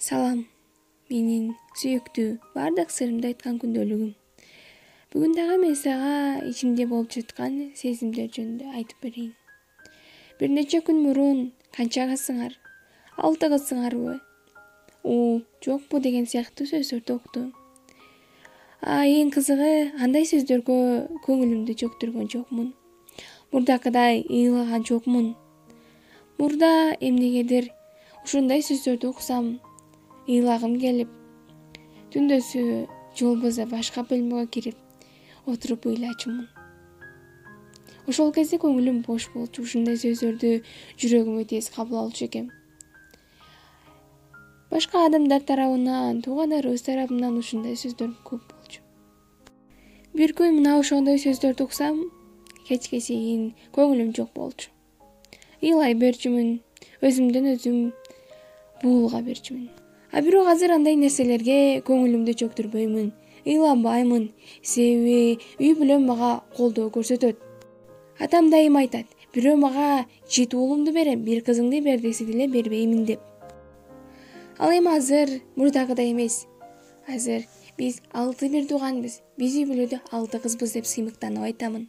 Салам, менин сүйүктүү, бардык сырымды айткан күндөлүгүм. Бүгүн дагы мен сага ичимде болуп жаткан сезимдер жөнүндө айтып берейин. Бир нече күн мурун канча кызсыңар? 6 кызсыңарбы? Жокпу деген сыяктуу сөздөрдү уктум. Эң кызыгы, андай сөздөргө көңүлүмдү чөктүргөн жокмун. Мурдакыдай ыйлаган жокмун. Мурда эмнегедир ушундай сөздөрдү уксам ыйлагым келип, түндөсү же болбосо башка бөлмөгө кирип отуруп ыйлачумун. Ошол кезде көңүлүм бош болчу, ушундай сөздөрдү жүрөгүмө тез кабыл алчу экем. Башка адамдар тарабынан, туугандарыбыз тарабынан ушундай сөздөр көп болчу. Бир күн мына ошондой сөздөрдү уксам, кечке чейин көңүлүм жок болчу. Ыйлай берчүмүн, өзүмдөн өзүм буулга берчүмүн. Бирок азыр андай нерселерге көңүлүмдү чөктүрбөймүн, ыйланбаймын, себеби үй бүлөм мага колдоо көрсөтөт. Атам дайыма айтат: бирөө мага 7 уулумду берем, бир кызыңды бер десе деле бербеймин деп. Ал эми азыр мурдагыдай эмес. Азыр биз 6 бир тууганбыз, биз үй бүлөдө 6 кызбыз деп сыймыктанып айтамын.